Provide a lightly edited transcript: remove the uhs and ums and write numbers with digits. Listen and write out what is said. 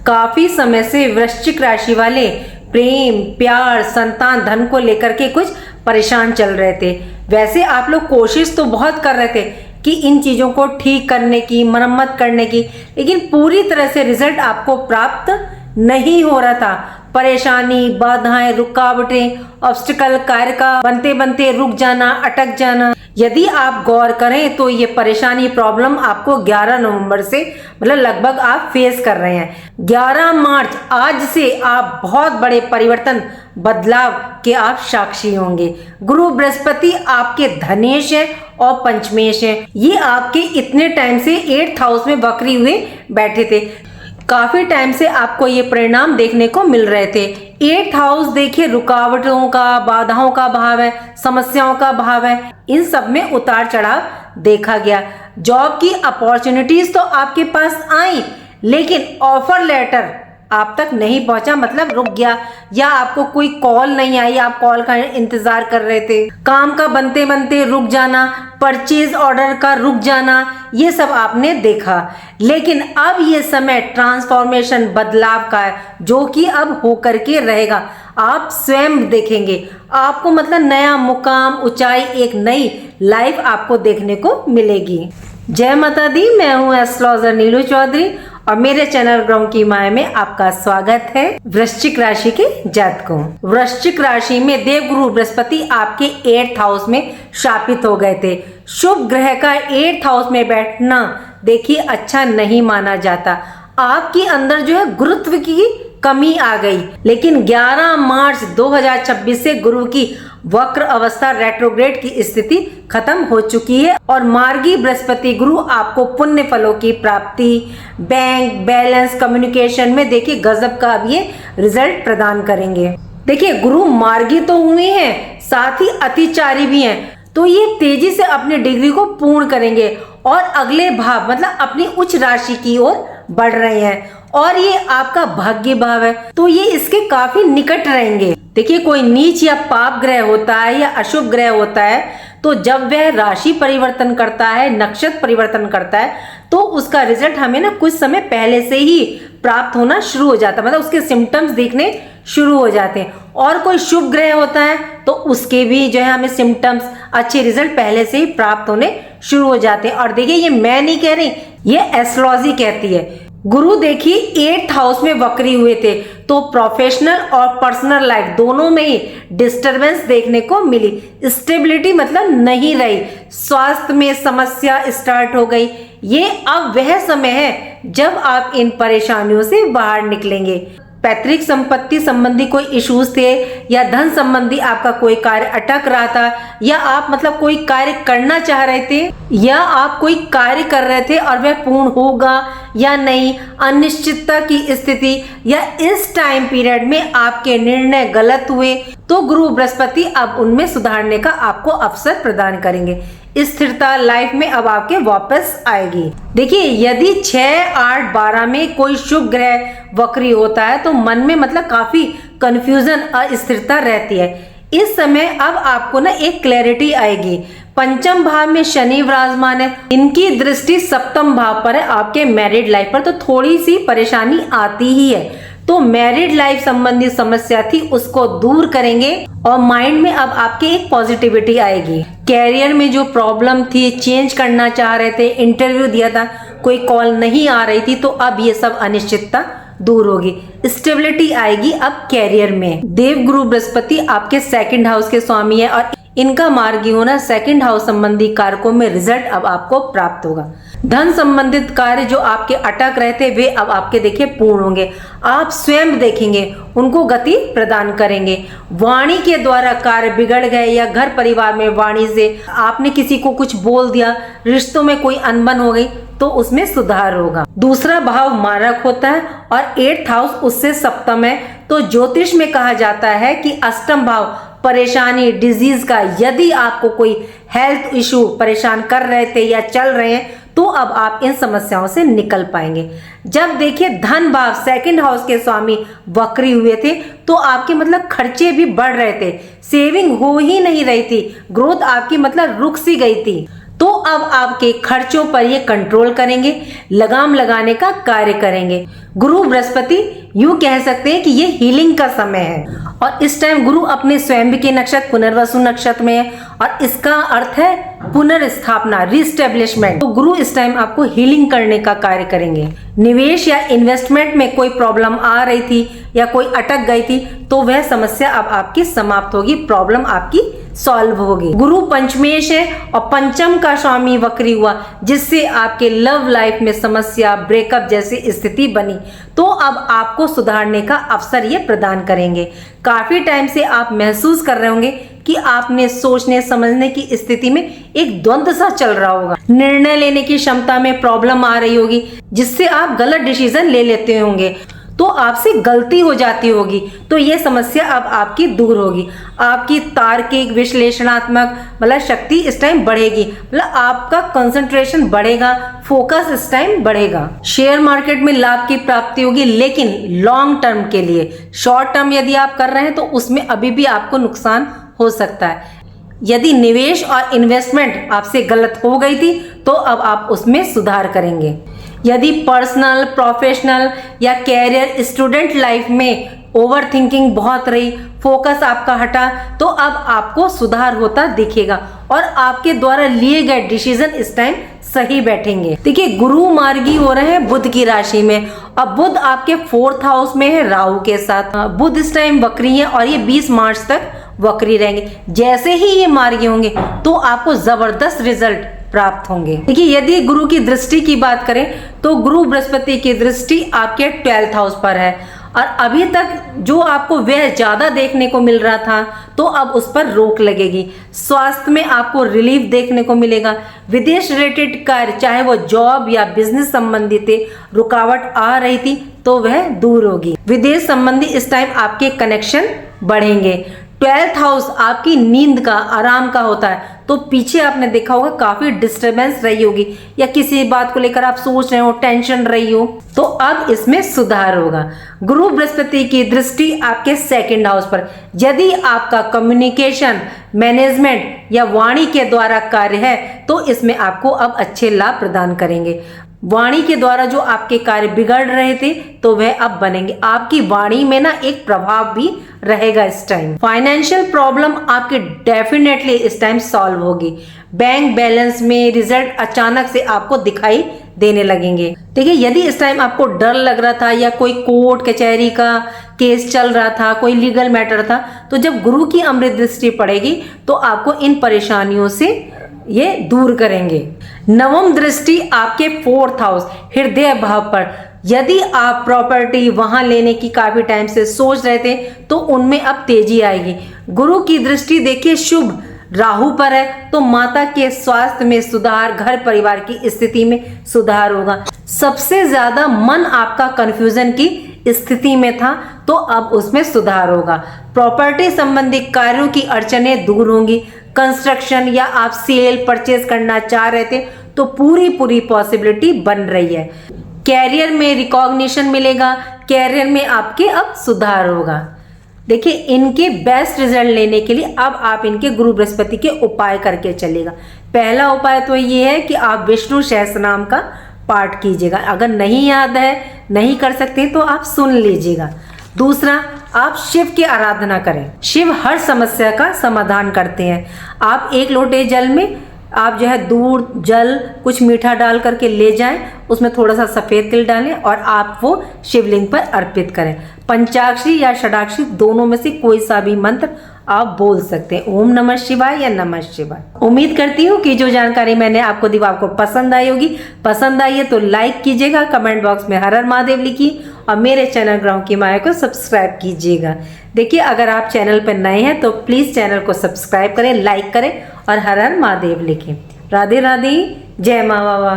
काफी समय से वृश्चिक राशि वाले प्रेम, प्यार, संतान, धन को लेकर के कुछ परेशान चल रहे थे। वैसे आप लोग कोशिश तो बहुत कर रहे थे कि इन चीजों को ठीक करने की, मरम्मत करने की, लेकिन पूरी तरह से रिजल्ट आपको प्राप्त नहीं हो रहा था। परेशानी, बाधाएं, रुकावटें, ऑब्स्टिकल, कार्य का बनते बनते रुक जाना, अटक जाना। यदि आप गौर करें तो ये परेशानी, प्रॉब्लम आपको 11 नवंबर से मतलब लगभग आप फेस कर रहे हैं। 11 मार्च आज से आप बहुत बड़े परिवर्तन, बदलाव के आप साक्षी होंगे। गुरु बृहस्पति आपके धनेश है और पंचमेश है। ये आपके इतने टाइम से 8th हाउस में वक्री हुए बैठे थे। काफी टाइम से आपको ये परिणाम देखने को मिल रहे थे। 8th हाउस देखिए, रुकावटों का, बाधाओं का भाव है, समस्याओं का भाव है। इन सब में उतार चढ़ाव देखा गया। जॉब की अपॉर्चुनिटीज तो आपके पास आई, लेकिन ऑफर लेटर आप तक नहीं पहुंचा, मतलब रुक गया, या आपको कोई कॉल नहीं आई, आप कॉल का इंतजार कर रहे थे। काम का बनते बनते रुक जाना, परचेज ऑर्डर का रुक जाना, ये सब आपने देखा। लेकिन अब ये समय ट्रांसफॉर्मेशन, बदलाव का है, जो कि अब होकर के रहेगा। आप स्वयं देखेंगे, आपको मतलब नया मुकाम, ऊंचाई, एक नई लाइफ आपको देखने को मिलेगी। जय माता दी। मैं हूँ एस्ट्रोलॉजर नीलू चौधरी और मेरे चैनल ग्रहों की माया में आपका स्वागत है। वृश्चिक राशि के जातकों, वृश्चिक राशि में देवगुरु बृहस्पति आपके 8th हाउस में शापित हो गए थे। शुभ ग्रह का 8th हाउस में बैठना देखिए अच्छा नहीं माना जाता। आपके अंदर जो है गुरुत्व की कमी आ गई। लेकिन 11 मार्च 2026 से गुरु की वक्र अवस्था, रेट्रोग्रेड की स्थिति खत्म हो चुकी है और मार्गी बृहस्पति गुरु आपको पुण्य फलों की प्राप्ति, बैंक बैलेंस, कम्युनिकेशन में देखिए गजब का अब ये रिजल्ट प्रदान करेंगे। देखिए गुरु मार्गी तो हुए हैं, साथ ही अतिचारी भी हैं, तो ये तेजी से अपनी डिग्री को पूर्ण करेंगे और अगले भाव मतलब अपनी उच्च राशि की ओर बढ़ रहे हैं। और ये आपका भाग्य भाव है, तो ये इसके काफी निकट रहेंगे। देखिए कोई नीच या पाप ग्रह होता है या अशुभ ग्रह होता है, तो जब वह राशि परिवर्तन करता है, नक्षत्र परिवर्तन करता है, तो उसका रिजल्ट हमें ना कुछ समय पहले से ही प्राप्त होना शुरू हो जाता है, मतलब उसके सिम्टम्स दिखने शुरू हो जाते हैं। और कोई शुभ ग्रह होता है तो उसके भी जो है हमें सिम्टम्स, अच्छे रिजल्ट पहले से ही प्राप्त होने शुरू हो जाते हैं। और देखिए ये मैं नहीं कह रही, ये एस्ट्रोलॉजी कहती है। गुरु देखिए 8th हाउस में वक्री हुए थे, तो प्रोफेशनल और पर्सनल लाइफ दोनों में ही डिस्टरबेंस देखने को मिली। स्टेबिलिटी मतलब नहीं रही, स्वास्थ्य में समस्या स्टार्ट हो गई। ये अब वह समय है जब आप इन परेशानियों से बाहर निकलेंगे। पैतृक संपत्ति संबंधी कोई इश्यूज थे, या धन संबंधी आपका कोई कार्य अटक रहा था, या आप मतलब कोई कार्य करना चाह रहे थे, या आप कोई कार्य कर रहे थे और वह पूर्ण होगा या नहीं, अनिश्चितता की स्थिति, या इस टाइम पीरियड में आपके निर्णय गलत हुए, तो गुरु बृहस्पति अब उनमें सुधारने का आपको अवसर प्रदान करेंगे। स्थिरता लाइफ में अब आपके वापस आएगी। देखिए यदि 6, 8, 12 में कोई शुभ ग्रह वक्री होता है तो मन में मतलब काफी कंफ्यूजन, अस्थिरता रहती है। इस समय अब आपको ना एक क्लैरिटी आएगी। पंचम भाव में शनि विराजमान है, इनकी दृष्टि सप्तम भाव पर है, आपके मैरिड लाइफ पर, तो थोड़ी सी परेशानी आती ही है। तो मैरिड लाइफ संबंधी समस्या थी उसको दूर करेंगे और माइंड में अब आपके एक पॉजिटिविटी आएगी। कैरियर में जो प्रॉब्लम थी, चेंज करना चाह रहे थे, इंटरव्यू दिया था, कोई कॉल नहीं आ रही थी, तो अब ये सब अनिश्चितता दूर होगी। स्टेबिलिटी आएगी अब कैरियर में। देवगुरु बृहस्पति आपके 2nd हाउस के स्वामी है और इनका मार्गी होना 2nd हाउस संबंधी कारकों में रिजल्ट अब आपको प्राप्त होगा। धन संबंधित कार्य जो आपके अटक रहे थे वे अब आपके देखिए पूर्ण होंगे। आप स्वयं देखेंगे, उनको गति प्रदान करेंगे। वाणी के द्वारा कार्य बिगड़ गए या घर परिवार में वाणी से आपने किसी को कुछ बोल दिया, रिश्तों में कोई अनबन हो गई, तो उसमें सुधार होगा। दूसरा भाव मारक होता है और 8th हाउस उससे सप्तम है, तो ज्योतिष में कहा जाता है कि अष्टम भाव परेशानी, डिजीज का, यदि आपको कोई हेल्थ इशू परेशान कर रहे थे या चल रहे हैं, तो अब आप इन समस्याओं से निकल पाएंगे। जब देखिए धन भाव 2nd हाउस के स्वामी वक्री हुए थे, तो आपके मतलब खर्चे भी बढ़ रहे थे, सेविंग हो ही नहीं रही थी, ग्रोथ आपकी मतलब रुक सी गई थी। तो अब आपके खर्चों पर ये कंट्रोल करेंगे, लगाम लगाने का कार्य करेंगे। गुरु बृहस्पति यूं कह सकते हैं कि ये हीलिंग का समय है और इस टाइम गुरु अपने स्वयं के नक्षत्र पुनर्वसु नक्षत्र में है और इसका अर्थ है पुनर्स्थापना, रीस्टेब्लिशमेंट। तो गुरु इस टाइम आपको हीलिंग करने का कार्य करेंगे। निवेश या इन्वेस्टमेंट में कोई प्रॉब्लम आ रही थी या कोई अटक गई थी तो वह समस्या अब आपकी समाप्त होगी, प्रॉब्लम आपकी सॉल्व होगी। गुरु पंचमेश है और पंचम का स्वामी वक्री हुआ, जिससे आपके लव लाइफ में समस्या, ब्रेकअप जैसी स्थिति बनी तो अब आपको सुधारने का अवसर ये प्रदान करेंगे। काफी टाइम से आप महसूस कर रहे होंगे कि आपने सोचने समझने की स्थिति में एक द्वंद्व सा चल रहा होगा, निर्णय लेने की क्षमता में प्रॉब्लम आ रही होगी, जिससे आप गलत डिसीजन ले लेते होंगे तो आपसे गलती हो जाती होगी। तो ये समस्या अब आपकी दूर होगी। आपकी तार्किक विश्लेषणात्मक मतलब शक्ति इस टाइम बढ़ेगी, मतलब आपका कंसंट्रेशन बढ़ेगा, फोकस इस टाइम बढ़ेगा। शेयर मार्केट में लाभ की प्राप्ति होगी, लेकिन लॉन्ग टर्म के लिए। शॉर्ट टर्म यदि आप कर रहे हैं तो उसमें अभी भी आपको नुकसान हो सकता है। यदि निवेश और इन्वेस्टमेंट आपसे गलत हो गई थी तो अब आप उसमें सुधार करेंगे। यदि पर्सनल, प्रोफेशनल या कैरियर, स्टूडेंट लाइफ में ओवर थिंकिंग बहुत रही, फोकस आपका हटा तो अब आपको सुधार होता दिखेगा और आपके द्वारा लिए गए डिसीजन इस टाइम सही बैठेंगे। देखिए, गुरु मार्गी हो रहे हैं बुध की राशि में। अब बुध आपके 4th हाउस में है राहु के साथ। बुध इस टाइम वक्री है और ये 20 मार्च तक वक्री रहेंगे। जैसे ही ये मार्गी होंगे तो आपको जबरदस्त रिजल्ट प्राप्त होंगे। देखिए, यदि गुरु की दृष्टि की बात करें तो गुरु बृहस्पति की दृष्टि आपके 12th हाउस पर है और अभी तक जो आपको व्यय ज्यादा देखने को मिल रहा था तो अब उस पर रोक लगेगी। स्वास्थ्य में आपको रिलीफ देखने को मिलेगा। विदेश रिलेटेड कार्य, चाहे वो जॉब या बिजनेस संबंधी थे, रुकावट आ रही थी तो वह दूर होगी। विदेश संबंधी इस टाइम आपके कनेक्शन बढ़ेंगे। 12th हाउस आपकी नींद का, आराम का होता है, तो पीछे आपने देखा होगा काफी डिस्टरबेंस रही होगी या किसी बात को लेकर आप सोच रहे हो, टेंशन रही हो, तो अब इसमें सुधार होगा। गुरु बृहस्पति की दृष्टि आपके 2nd हाउस पर। यदि आपका कम्युनिकेशन, मैनेजमेंट या वाणी के द्वारा कार्य है तो इसमें आपको अब अच्छे लाभ प्रदान करेंगे। वाणी के द्वारा जो आपके कार्य बिगड़ रहे थे तो वह अब बनेंगे। आपकी वाणी में ना एक प्रभाव भी रहेगा इस टाइम। फाइनेंशियल प्रॉब्लम आपके डेफिनेटली इस टाइम सॉल्व होगी। बैंक बैलेंस में रिजल्ट अचानक से आपको दिखाई देने लगेंगे। देखिए, यदि इस टाइम आपको डर लग रहा था या कोई कोर्ट कचहरी का केस चल रहा था, कोई लीगल मैटर था, तो जब गुरु की अमृत दृष्टि पड़ेगी तो आपको इन परेशानियों से ये दूर करेंगे। नवम दृष्टि आपके 4th हाउस हृदय भाव पर। यदि आप प्रॉपर्टी वहां लेने की काफी टाइम से सोच रहे थे तो उनमें अब तेजी आएगी। गुरु की दृष्टि देखिए शुभ राहु पर है तो माता के स्वास्थ्य में सुधार, घर परिवार की स्थिति में सुधार होगा। सबसे ज्यादा मन आपका कंफ्यूजन की स्थिति में था तो अब उसमें सुधार होगा। प्रॉपर्टी संबंधी कार्यों की अड़चनें दूर होंगी। कंस्ट्रक्शन या आप सेल परचेज करना चाह रहे थे तो पूरी पॉसिबिलिटी बन रही है। कैरियर में रिकॉग्निशन मिलेगा, कैरियर में आपके अब सुधार होगा। देखिए, इनके बेस्ट रिजल्ट लेने के लिए अब आप इनके गुरु बृहस्पति के उपाय करके चलेगा। पहला उपाय तो ये है कि आप विष्णु सहस्त्रनाम का पाठ कीजिएगा। अगर नहीं याद है, नहीं कर सकते तो आप सुन लीजिएगा। दूसरा, आप शिव की आराधना करें। शिव हर समस्या का समाधान करते हैं। आप 1 लोटे जल में आप जो है दूध, जल, कुछ मीठा डाल करके ले जाएं, उसमें थोड़ा सा सफ़ेद तिल डालें और आप वो शिवलिंग पर अर्पित करें। पंचाक्षरी या षडाक्षरी दोनों में से कोई सा भी मंत्र आप बोल सकते हैं। ओम नमः शिवाय या नमः शिवाय। उम्मीद करती हूँ कि जो जानकारी मैंने आपको दी वो आपको पसंद आई होगी। पसंद आई है तो लाइक कीजिएगा, कमेंट बॉक्स में हर हर महादेव लिखिए और मेरे चैनल ग्राम की माया को सब्सक्राइब कीजिएगा। देखिए, अगर आप चैनल पर नए हैं तो प्लीज़ चैनल को सब्सक्राइब करें, लाइक करें और हर हर महादेव लिखें। राधे राधे, जय माँ बाबा।